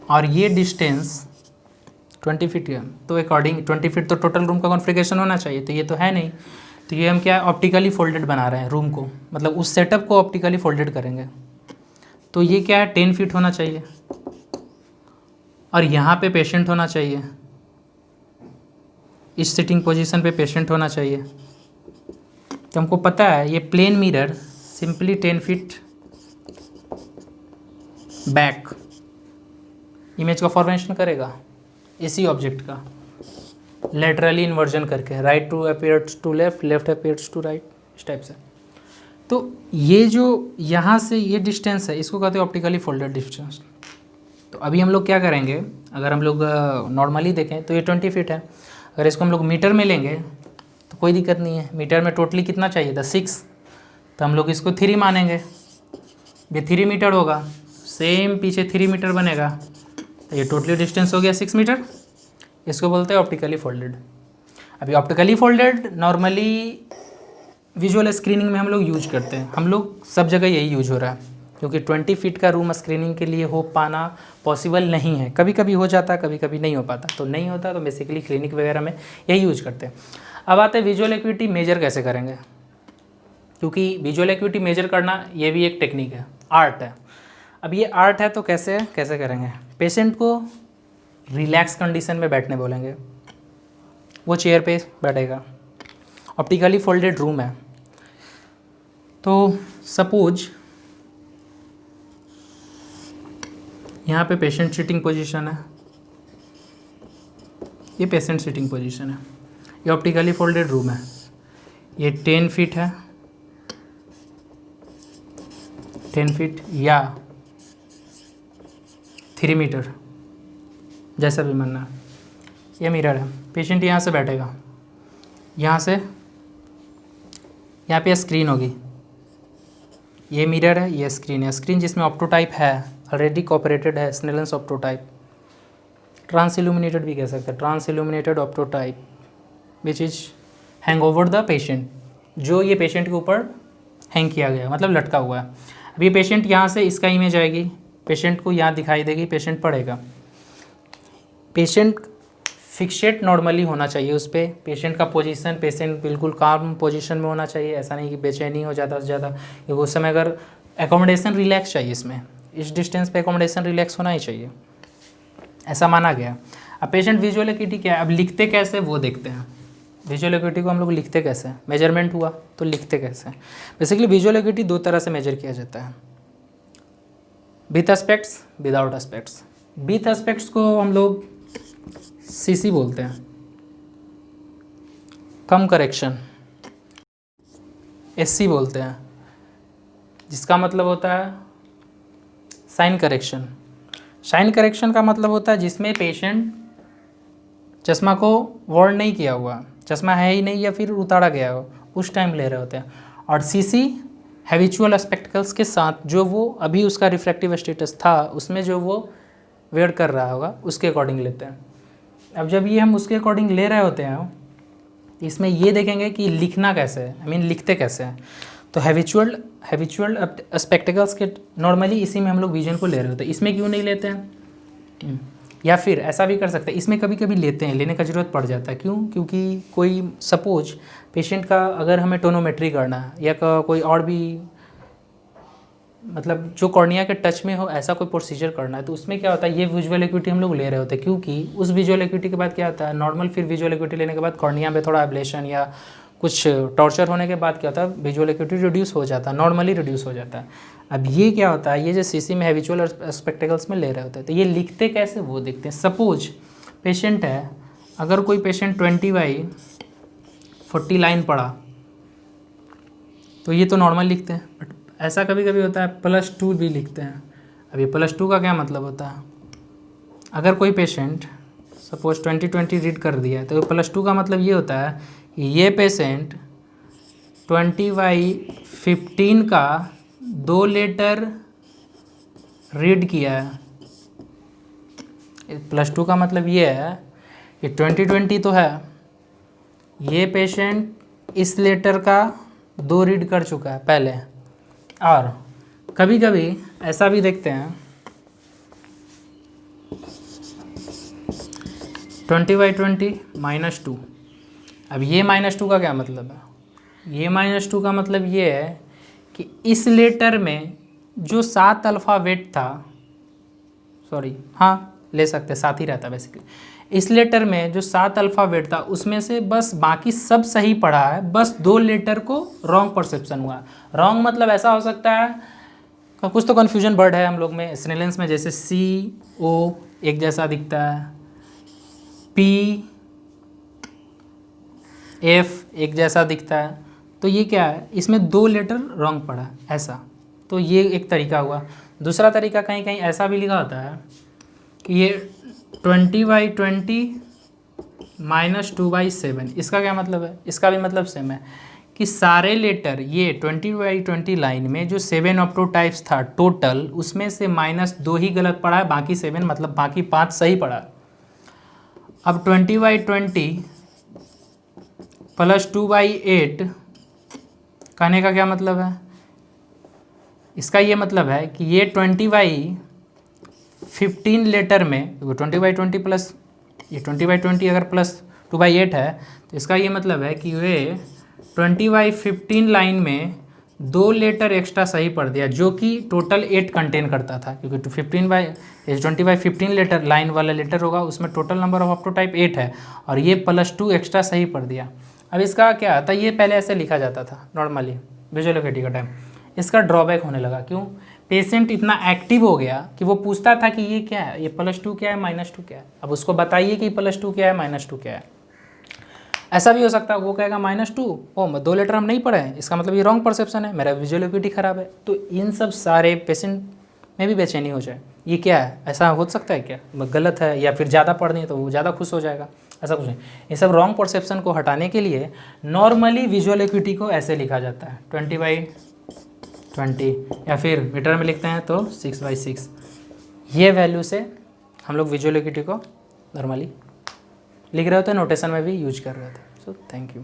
और ये distance 20 feet है, तो अकॉर्डिंग 20 फीट तो टोटल रूम का कॉन्फ़िगरेशन होना चाहिए, तो ये तो है नहीं, तो ये हम क्या ऑप्टिकली फोल्डेड बना रहे हैं रूम को, मतलब उस सेटअप को ऑप्टिकली फोल्डेड करेंगे। तो ये क्या है 10 फीट होना चाहिए और यहाँ पे पेशेंट होना चाहिए, इस सिटिंग पोजीशन पे पेशेंट होना चाहिए। तो हमको पता है ये plane mirror simply 10 feet back image का फॉर्मेशन करेगा इसी ऑब्जेक्ट का, लेटरली इन्वर्जन करके, right to appears to left, left appears to right, इस टाइप से। तो ये जो यहाँ से ये डिस्टेंस है इसको कहते हैं ऑप्टिकली फोल्डेड डिस्टेंस। तो अभी हम लोग क्या करेंगे, अगर हम लोग नॉर्मली देखें तो ये 20 फीट है, अगर इसको हम लोग मीटर में लेंगे तो कोई दिक्कत नहीं है। मीटर में टोटली कितना चाहिए था 6, तो हम लोग इसको 3 मानेंगे, ये 3 मीटर होगा, सेम पीछे 3 मीटर बनेगा, तो ये टोटली डिस्टेंस हो गया 6 मीटर। इसको बोलते हैं ऑप्टिकली फोल्डेड। अभी optically folded normally visual screening में हम लोग यूज करते हैं, हम लोग सब जगह यही यूज हो रहा है, क्योंकि 20 फीट का रूम स्क्रीनिंग के लिए हो पाना पॉसिबल नहीं है, कभी कभी हो जाता है, कभी कभी नहीं हो पाता, तो नहीं होता तो बेसिकली क्लिनिक वगैरह में यही यूज करते हैं। अब आते हैं विजुअल एक्यूटी मेजर कैसे करेंगे, क्योंकि विजुअल एक्यूटी मेजर करना ये भी एक टेक्निक है, आर्ट है। अब ये आर्ट है तो कैसे करेंगे, पेशेंट को रिलैक्स कंडीशन में बैठने बोलेंगे, वो चेयर पे बैठेगा, ऑप्टिकली फोल्डेड रूम है। तो सपोज यहाँ पे पेशेंट सिटिंग पोजीशन है, ये पेशेंट सिटिंग पोजीशन है, ये ऑप्टिकली फोल्डेड रूम है, ये 10 फीट है, 10 फीट या 3 मीटर जैसा भी मानना है। ये मिरर है, पेशेंट यहाँ से बैठेगा, यहाँ से यहाँ पे स्क्रीन होगी, ये मिरर है, ये स्क्रीन है, स्क्रीन जिसमें ऑप्टोटाइप है, ऑलरेडी कॉपरेटेड है, स्नेलन्स ऑप्टोटाइप, ट्रांस इल्यूमिनेटेड भी कह सकते हैं, transilluminated optotype which is hang over the patient, जो ये पेशेंट के ऊपर हैंग किया गया मतलब लटका हुआ है। अब ये पेशेंट यहाँ से इसका इमेज आएगी, पेशेंट को यहाँ दिखाई देगी, पेशेंट पढ़ेगा, पेशेंट फिक्सेट नॉर्मली होना चाहिए उस पर, पेशेंट का पोजीशन, पेशेंट बिल्कुल काम पोजीशन में होना चाहिए, ऐसा नहीं कि बेचैनी हो ज़्यादा से ज़्यादा, क्योंकि उस समय अगर एकोमोडेशन रिलैक्स चाहिए, इसमें इस डिस्टेंस पे एकोमोडेशन रिलैक्स होना ही चाहिए, ऐसा माना गया। अब पेशेंट विजुअल एक्यूटी क्या है, अब लिखते कैसे वो देखते हैं। विजुअल एक्यूटी को हम लोग लिखते कैसे, मेजरमेंट हुआ तो लिखते कैसे। बेसिकली विजुअल एक्यूटी 2 तरह से मेजर किया जाता है, with aspects, without aspects. With aspects को हम लोग सीसी बोलते हैं, कम करेक्शन, एससी बोलते हैं, जिसका मतलब होता है साइन करेक्शन। साइन करेक्शन का मतलब होता है जिसमें पेशेंट चश्मा को वॉर्न नहीं किया हुआ, चश्मा है ही नहीं या फिर उतारा गया हो, उस टाइम ले रहे होते हैं। और सीसी हैबिचुअल स्पेक्टिकल्स के साथ जो वो अभी उसका रिफ्रैक्टिव स्टेटस था उसमें जो वो वेयर कर रहा होगा उसके अकॉर्डिंग लेते हैं। अब जब ये हम उसके अकॉर्डिंग ले रहे होते हैं इसमें ये देखेंगे कि लिखना कैसे है, आई मीन लिखते कैसे हैं। तो हैबिचुअल स्पेक्टिकल्स के नॉर्मली इसी में हम लोग विजन को ले रहे होते हैं, इसमें क्यों नहीं लेते हैं। या फिर ऐसा भी कर सकते हैं, इसमें कभी कभी लेते हैं, लेने का ज़रूरत पड़ जाता है, क्यों, क्योंकि कोई सपोज पेशेंट का अगर हमें टोनोमेट्री करना है या कोई और भी मतलब जो कॉर्निया के टच में हो ऐसा कोई प्रोसीजर करना है, तो उसमें क्या होता है ये विजुअल एक्यूटी हम लोग ले रहे होते हैं, क्योंकि उस विजुअल एक्यूटी के बाद क्या होता है नॉर्मल, फिर विजुअल एक्यूटी लेने के बाद कॉर्निया में थोड़ा एब्लेशन या कुछ टॉर्चर होने के बाद क्या होता है विजुअल एक्यूटी रिड्यूस हो जाता है, नॉर्मली रिड्यूस हो जाता है। अब ये क्या होता है, ये जो सीसी में हैबिचुअल स्पेक्टिकल्स में ले रहे होते हैं, तो ये लिखते कैसे वो देखते हैं। सपोज पेशेंट है, अगर कोई पेशेंट 20/40 लाइन पढ़ा तो ये तो नॉर्मल लिखते हैं, बट ऐसा कभी कभी होता है +2 भी लिखते हैं। अब ये +2 का क्या मतलब होता है, अगर कोई पेशेंट सपोज 20/20 रीड कर दिया तो +2 का मतलब ये होता है कि ये पेशेंट 20/15 का 2 लेटर रीड किया है। +2 का मतलब ये है कि 20/20 तो है, ये पेशेंट इस लेटर का 2 रीड कर चुका है पहले। और कभी कभी ऐसा भी देखते हैं 20/20 -2। अब ये -2 का क्या मतलब है? ये -2 का मतलब ये है कि इस लेटर में जो 7 अल्फ़ाबेट था, सॉरी हाँ ले सकते 7 ही रहता बेसिकली, इस लेटर में जो 7 अल्फ़ाबेट था उसमें से बस बाकी सब सही पढ़ा है, बस 2 लेटर को रॉन्ग परसेप्शन हुआ। रॉन्ग मतलब ऐसा हो सकता है, कुछ तो कन्फ्यूजन वर्ड है हम लोग में स्नेलेंस में, जैसे CO एक जैसा दिखता है, PF एक जैसा दिखता है, तो ये क्या है, इसमें 2 लेटर रॉन्ग पड़ा है ऐसा। तो ये एक तरीका हुआ। दूसरा तरीका कहीं कहीं ऐसा भी लिखा होता है कि ये 20/20 -2/7। इसका क्या मतलब है? इसका भी मतलब सेम है कि सारे लेटर ये 20/20 लाइन में जो 7 ऑप्टोटाइप्स था टोटल, उसमें से -2 ही गलत पड़ा है, बाकी 7 मतलब बाकी 5 सही पड़ा है। अब 20/20 + 2/8 कहने का क्या मतलब है? इसका ये मतलब है कि ये 20/15 लेटर में 20/20 प्लस ये 20/20 अगर +2/8 है, तो इसका ये मतलब है कि वे 20/15 लाइन में 2 लेटर एक्स्ट्रा सही पढ़ दिया, जो कि टोटल 8 कंटेन करता था, क्योंकि 20/15 लेटर लाइन वाला लेटर होगा, उसमें टोटल नंबर ऑफ ऑप्टोटाइप 8 है, और ये +2 एक्स्ट्रा सही पढ़ दिया। अब इसका क्या आता है, ये पहले ऐसे लिखा जाता था नॉर्मली विजुअल एकुइटी का टाइम। इसका ड्रॉबैक होने लगा, क्यों? पेशेंट इतना एक्टिव हो गया कि वो पूछता था कि ये क्या है, ये +2 क्या है, -2 क्या है। अब उसको बताइए कि +2 क्या है, -2 क्या है। ऐसा भी हो सकता है वो कहेगा -2, ओ 2 लेटर हम नहीं पढ़े हैं, इसका मतलब ये रॉन्ग परसेप्शन है, मेरा विजुअल एकुइटी खराब है। तो इन सब सारे पेशेंट में भी बेचैनी हो जाए, ये क्या है, ऐसा हो सकता है क्या, गलत है, या फिर ज़्यादा पढ़नी है तो वो ज़्यादा खुश हो जाएगा, ऐसा कुछ नहीं। ये सब रॉन्ग परसेप्शन को हटाने के लिए नॉर्मली विजुअल एकुइटी को ऐसे लिखा जाता है 20/20, या फिर मीटर में लिखते हैं तो 6/6। ये वैल्यू से हम लोग विजुअल एकुइटी को नॉर्मली लिख रहे होते हैं, नोटेशन में भी यूज कर रहे थे। So thank you.